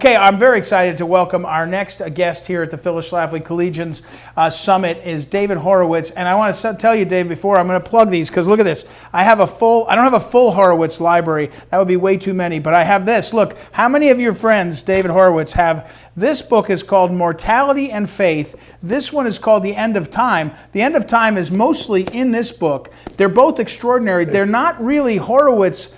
Okay, I'm very excited to welcome our next guest here at the Phyllis Schlafly Collegians Summit is David Horowitz. And I want to tell you, Dave, before I'm going to plug these, because look at this. I don't have a full Horowitz library. That would be way too many, but I have this. Look, how many of your friends, David Horowitz, have this book is called Mortality and Faith. This one is called The End of Time. The End of Time is mostly in this book. They're both extraordinary. They're not really Horowitz.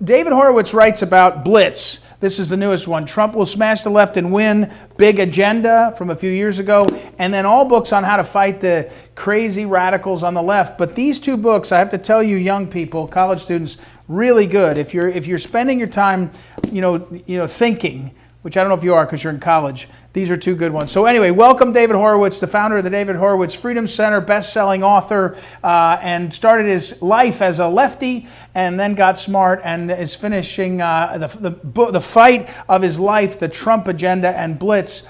David Horowitz writes about Blitz. This is the newest one. Trump Will Smash the Left and Win, Big Agenda from a few years ago, and then all books on how to fight the crazy radicals on the left. But these two books, I have to tell you, young people, college students, really good. If you're spending your time, thinking, which I don't know if you are because you're in college, these are two good ones. So anyway, welcome David Horowitz, the founder of the David Horowitz Freedom Center, best-selling author, and started his life as a lefty and then got smart and is finishing the fight of his life, the Trump Agenda and Blitz.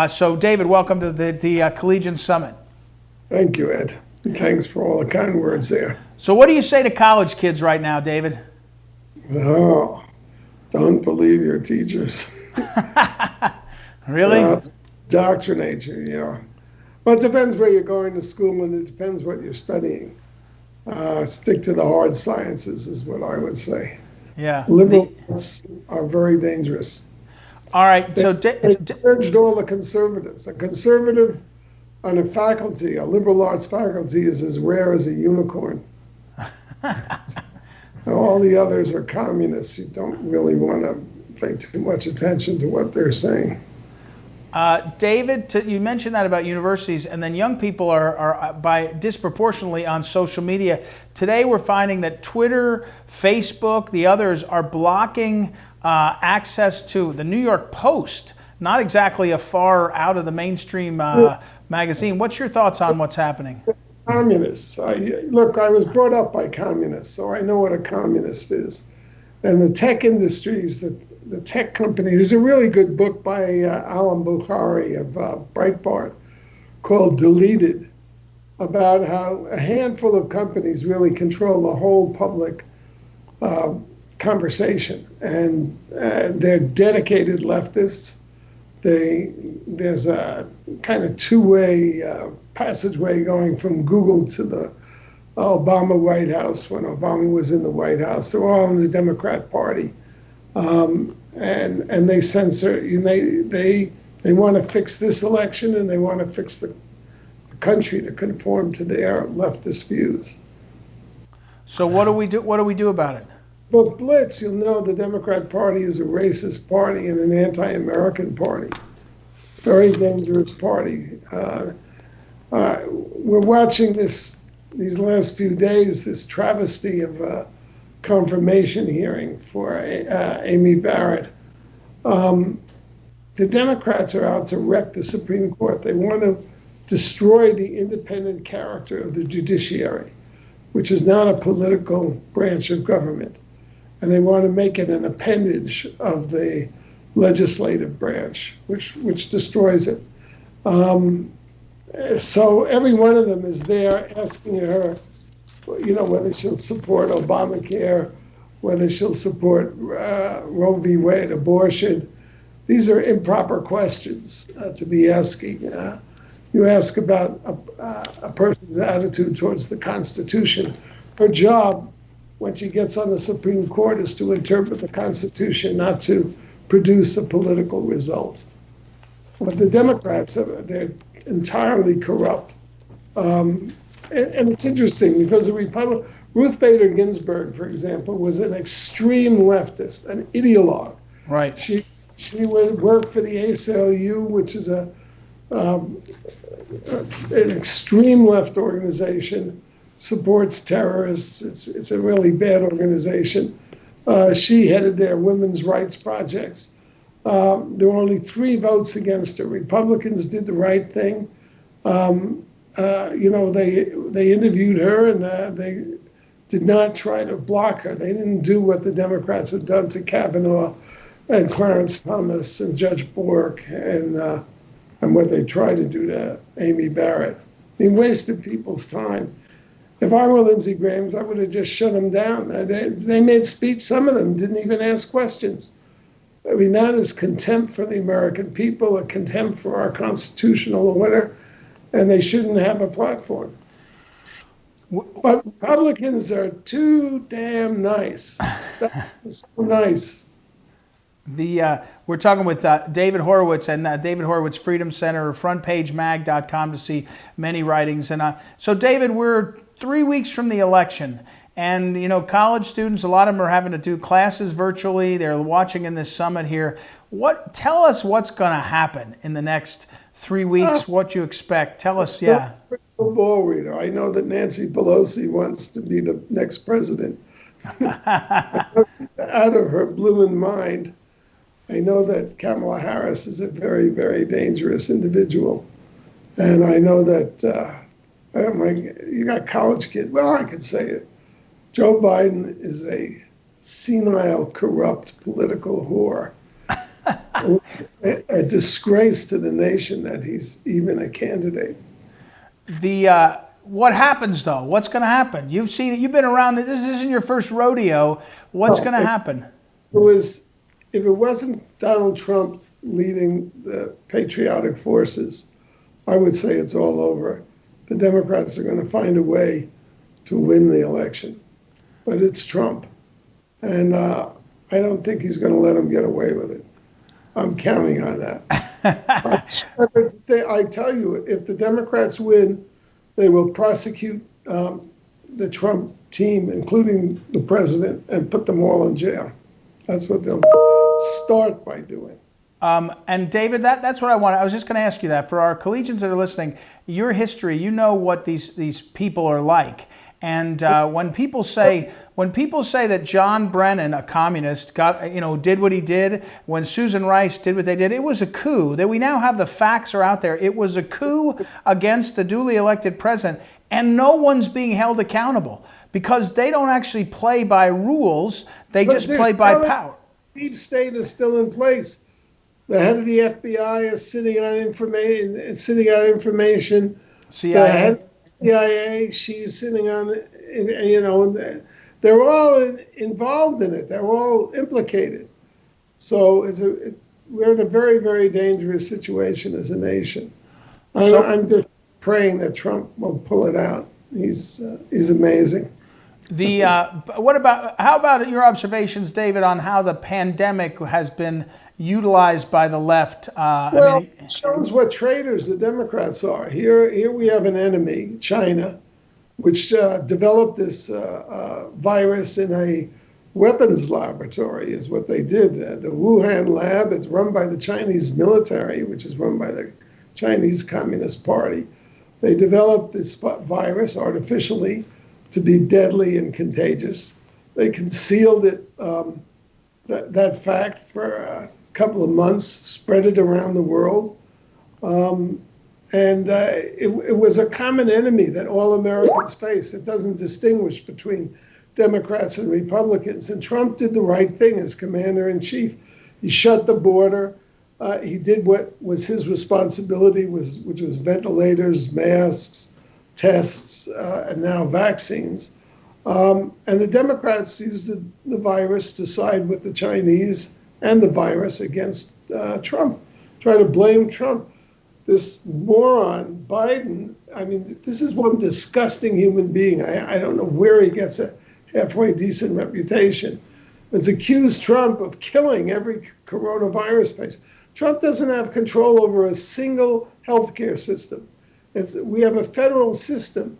So David, welcome to the Collegians Summit. Thank you, Ed. Thanks for all the kind words there. So what do you say to college kids right now, David? Oh, don't believe your teachers. Really? Indoctrinate you, yeah. Well, it depends where you're going to school and it depends what you're studying. Stick to the hard sciences is what I would say. Yeah. Liberals are very dangerous. All right. They urged all the conservatives. A conservative on a faculty, a liberal arts faculty, is as rare as a unicorn. All the others are communists. You don't really want to pay too much attention to what they're saying. David, you mentioned that about universities, and then young people are by disproportionately on social media. Today we're finding that Twitter, Facebook, the others are blocking access to the New York Post, not exactly a far out of the mainstream magazine. What's your thoughts on what's happening? Communists. Look, I was brought up by communists, so I know what a communist is. And the tech industries, the tech companies, there's a really good book by Alan Bukhari of Breitbart called Deleted, about how a handful of companies really control the whole public conversation. And they're dedicated leftists. There's a kind of two-way passageway going from Google to the Obama White House when Obama was in the White House. They're all in the Democrat Party. And they censor, they want to fix this election and they want to fix the country to conform to their leftist views. So what do we do about it? Well, Blitz, you'll know the Democrat Party is a racist party and an anti-American party. Very dangerous party. We're watching these last few days, this travesty of a confirmation hearing for Amy Barrett. The Democrats are out to wreck the Supreme Court. They want to destroy the independent character of the judiciary, which is not a political branch of government. And they want to make it an appendage of the legislative branch, which destroys it. So every one of them is there asking her, whether she'll support Obamacare, whether she'll support Roe v. Wade, abortion. These are improper questions to be asking. You ask about a person's attitude towards the Constitution. Her job, when she gets on the Supreme Court, is to interpret the Constitution, not to produce a political result. But the Democrats, they're entirely corrupt. And it's interesting because Ruth Bader Ginsburg, for example, was an extreme leftist, an ideologue. Right. She worked for the ACLU, which is an extreme left organization, supports terrorists. It's a really bad organization. She headed their women's rights projects. There were only 3 votes against her. Republicans did the right thing. They interviewed her and they did not try to block her. They didn't do what the Democrats have done to Kavanaugh and Clarence Thomas and Judge Bork and what they tried to do to Amy Barrett. They wasted people's time. If I were Lindsey Graham, I would have just shut them down. They made speech. Some of them didn't even ask questions. I mean, that is contempt for the American people, a contempt for our constitutional order, and they shouldn't have a platform. But Republicans are too damn nice. So nice. We're talking with David Horowitz and David Horowitz Freedom Center, frontpagemag.com to see many writings. And so, David, we're 3 weeks from the election. And, you know, college students, a lot of them are having to do classes virtually. They're watching in this summit here. Tell us what's going to happen in the next 3 weeks, what you expect. Tell us, yeah. Crystal ball reader. I know that Nancy Pelosi wants to be the next president. Out of her blooming mind. I know that Kamala Harris is a very, very dangerous individual. And I know that you got college kids. Well, I could say it. Joe Biden is a senile, corrupt political whore. It's a disgrace to the nation that he's even a candidate. What happens though? What's going to happen? You've seen it. You've been around. This isn't your first rodeo. What's going to happen? If it wasn't Donald Trump leading the patriotic forces, I would say it's all over. The Democrats are going to find a way to win the election. But it's Trump. And I don't think he's going to let him get away with it. I'm counting on that. I tell you, if the Democrats win, they will prosecute the Trump team, including the president, and put them all in jail. That's what they'll start by doing. And David, that's what I wanted. I was just going to ask you that. For our collegians that are listening, your history, you know what these people are like. And when people say that John Brennan, a communist, did what he did, when Susan Rice did what they did, it was a coup. That we now have the facts are out there. It was a coup against the duly elected president, and no one's being held accountable because they don't actually play by rules. They just play by power. The deep state is still in place. The head of the FBI is sitting on information. CIA. The head of the CIA, she's sitting on, and they're all involved in it. They're all implicated. So we're in a very, very dangerous situation as a nation. I'm just praying that Trump will pull it out. He's amazing. How about your observations, David, on how the pandemic has been utilized by the left? It shows what traitors the Democrats are. Here we have an enemy, China, which developed this virus in a weapons laboratory, is what they did. The Wuhan lab, it's run by the Chinese military, which is run by the Chinese Communist Party. They developed this virus artificially to be deadly and contagious. They concealed it, that fact, for a couple of months, spread it around the world. It was a common enemy that all Americans face. It doesn't distinguish between Democrats and Republicans. And Trump did the right thing as commander-in-chief. He shut the border. He did what was his responsibility, which was ventilators, masks, tests, and now vaccines. And the Democrats used the virus to side with the Chinese and the virus against Trump, try to blame Trump. This moron, Biden, this is one disgusting human being. I don't know where he gets a halfway decent reputation. Has accused Trump of killing every coronavirus patient. Trump doesn't have control over a single healthcare system. We have a federal system,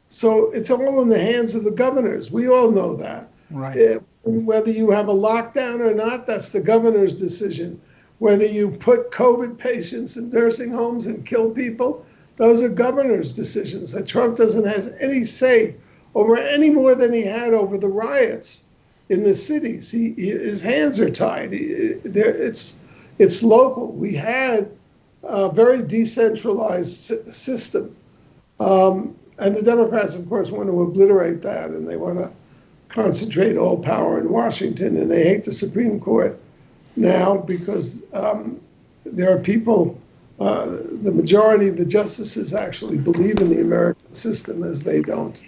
so it's all in the hands of the governors. We all know that. Right. Whether you have a lockdown or not, that's the governor's decision. Whether you put COVID patients in nursing homes and kill people, those are governor's decisions. That Trump doesn't have any say over any more than he had over the riots in the cities. His hands are tied. It's local. We had a very decentralized system. And the Democrats, of course, want to obliterate that, and they want to concentrate all power in Washington, and they hate the Supreme Court now because there are people, the majority of the justices actually believe in the American system as they don't.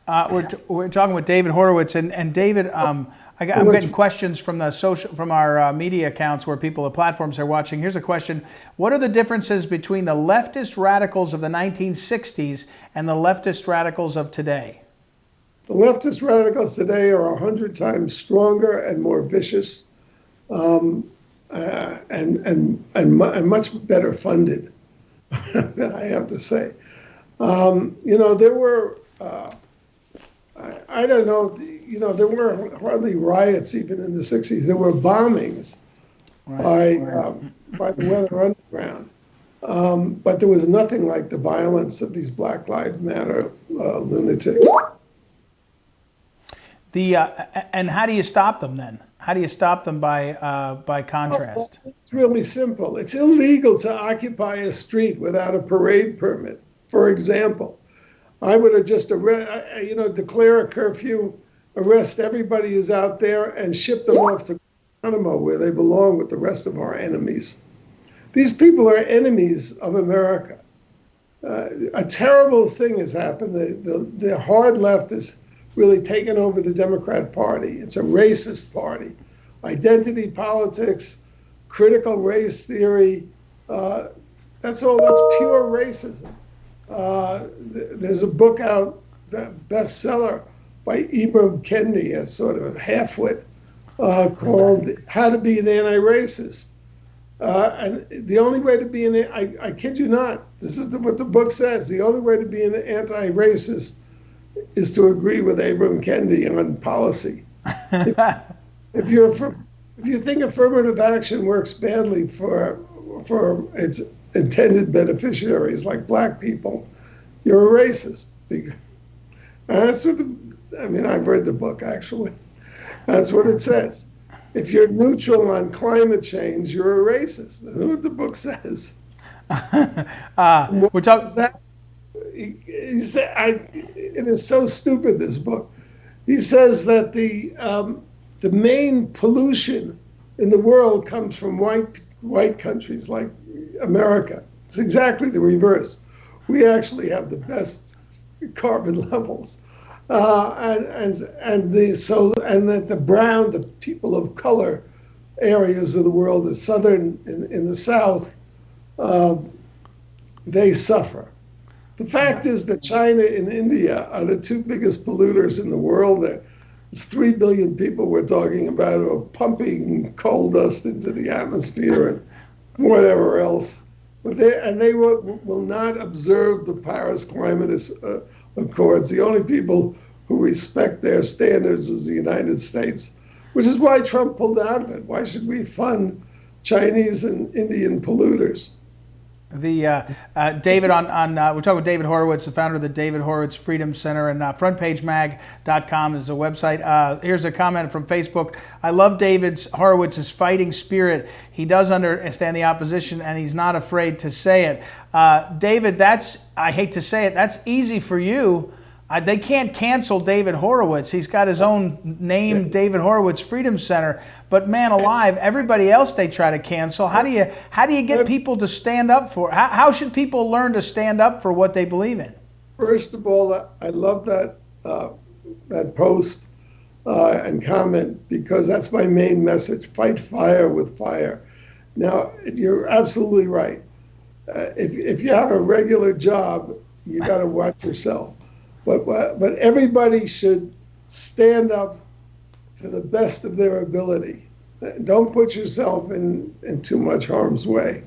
We're talking with David Horowitz, and David, I I'm getting questions from from our media accounts where people, the platforms are watching. Here's a question. What are the differences between the leftist radicals of the 1960s and the leftist radicals of today? The leftist radicals today are 100 times stronger and more vicious, and much better funded, I have to say. There were, I don't know, there were hardly riots even in the 60s. There were bombings by the Weather Underground. But there was nothing like the violence of these Black Lives Matter lunatics. And how do you stop them then? How do you stop them by contrast? It's really simple. It's illegal to occupy a street without a parade permit. For example, I would have just declare a curfew, arrest everybody who's out there, and ship them off to Guantanamo, where they belong with the rest of our enemies. These people are enemies of America. A terrible thing has happened. The hard left is really taken over the Democrat Party. It's a racist party. Identity politics, critical race theory, that's pure racism. There's a book out, bestseller by Ibram Kendi, a sort of halfwit, called How to Be an Anti-Racist. And the only way to be I kid you not, this is what the book says, the only way to be an anti-racist is to agree with Ibram Kendi on policy. If you think affirmative action works badly for its intended beneficiaries like black people, you're a racist. And that's what I've read the book actually. That's what it says. If you're neutral on climate change, you're a racist. That's what the book says. We're talking. He said, it is so stupid, this book. He says that the main pollution in the world comes from white countries like America. It's exactly the reverse. We actually have the best carbon levels, and that the people of color areas of the world, the southern in the south, they suffer. The fact is that China and India are the two biggest polluters in the world. It's 3 billion people we're talking about who are pumping coal dust into the atmosphere and whatever else. But they will not observe the Paris Climate Accords. The only people who respect their standards is the United States, which is why Trump pulled out of it. Why should we fund Chinese and Indian polluters? David, we're talking with David Horowitz, the founder of the David Horowitz Freedom Center, and frontpagemag.com is the website. Here's a comment from Facebook. I love David Horowitz's fighting spirit. He does understand the opposition, and he's not afraid to say it. David, I hate to say it, that's easy for you. They can't cancel David Horowitz. He's got his own name, David Horowitz Freedom Center. But man alive, everybody else they try to cancel. How do you get people to stand up for? How should people learn to stand up for what they believe in? First of all, I love that post and comment, because that's my main message. Fight fire with fire. Now, you're absolutely right. If you have a regular job, you got to watch yourself. But everybody should stand up to the best of their ability. Don't put yourself in too much harm's way.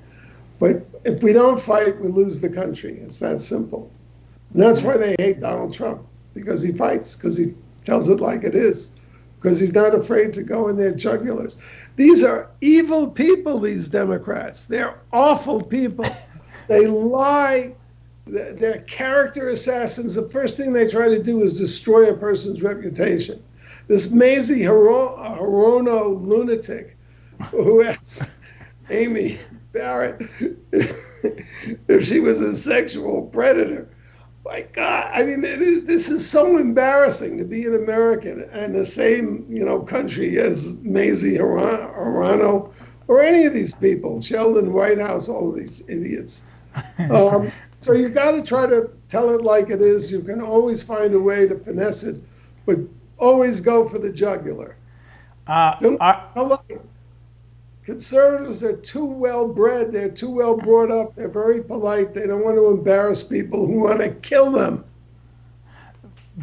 But if we don't fight, we lose the country. It's that simple. And that's why they hate Donald Trump, because he fights, because he tells it like it is, because he's not afraid to go in their jugulars. These are evil people, these Democrats. They're awful people. They lie. They're character assassins. The first thing they try to do is destroy a person's reputation. This Mazie Hirono lunatic who asked Amy Barrett if she was a sexual predator. My God, this is so embarrassing to be an American and the same, country as Mazie Hirono or any of these people, Sheldon Whitehouse, all of these idiots. So you've got to try to tell it like it is. You can always find a way to finesse it, but always go for the jugular. They're not polite. Conservatives are too well bred. They're too well brought up. They're very polite. They don't want to embarrass people who want to kill them.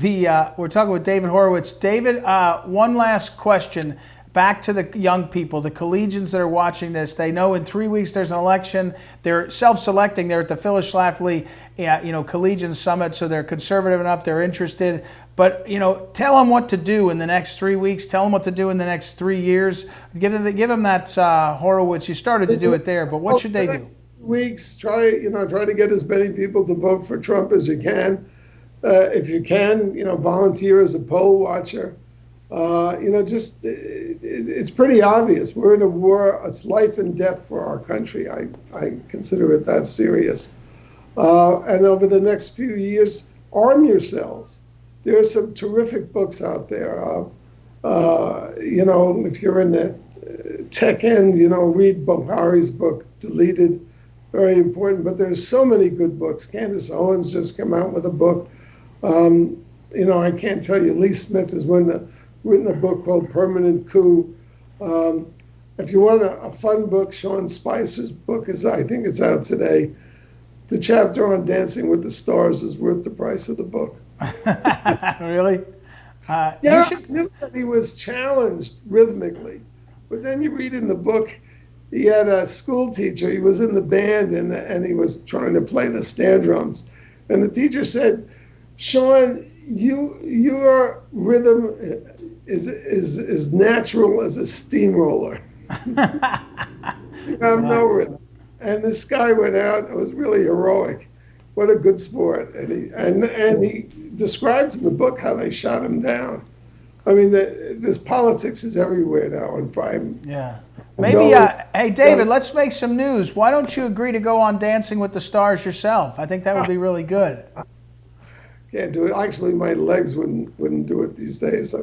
We're talking with David Horowitz. David, one last question. Back to the young people, the collegians that are watching this. They know in 3 weeks there's an election. They're self-selecting. They're at the Phyllis Schlafly, Collegians Summit, so they're conservative enough. They're interested. But tell them what to do in the next 3 weeks. Tell them what to do in the next 3 years. Give them that Horowitz. You started to do it there, but what should they do? Weeks. Try to get as many people to vote for Trump as you can. If you can, volunteer as a poll watcher. It's pretty obvious. We're in a war. It's life and death for our country. I consider it that serious. And over the next few years, arm yourselves. There are some terrific books out there. If you're in the tech end, read Bukhari's book, Deleted, very important. But there's so many good books. Candace Owens just come out with a book. I can't tell you. Lee Smith has written a book called Permanent Coup. If you want a fun book, Sean Spicer's book I think it's out today. The chapter on Dancing with the Stars is worth the price of the book. Really? He was challenged rhythmically. But then you read in the book, he had a school teacher. He was in the band and he was trying to play the snare drums. And the teacher said, Sean, your rhythm is natural as a steamroller. You have no rhythm. And this guy went out. It was really heroic. What a good sport. And he describes in the book how they shot him down. I mean, this politics is everywhere now. Maybe, hey, David, let's make some news. Why don't you agree to go on Dancing with the Stars yourself? I think that would be really good. Can't do it. Actually, my legs wouldn't do it these days.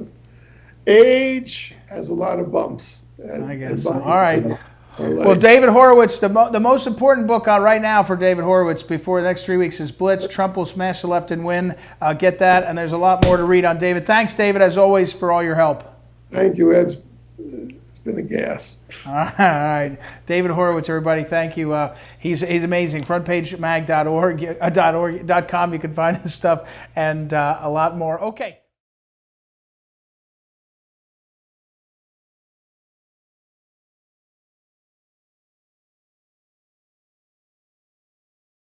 Age has a lot of bumps. I guess. All right. Well, David Horowitz, the most important book out right now for David Horowitz before the next 3 weeks is Blitz, Trump Will Smash the Left and Win. Get that, and there's a lot more to read on David. Thanks, David, as always, for all your help. Thank you, Ed. It's been a gas. All right. David Horowitz, everybody, thank you. He's amazing. Frontpagemag.org.com. You can find his stuff and a lot more. Okay.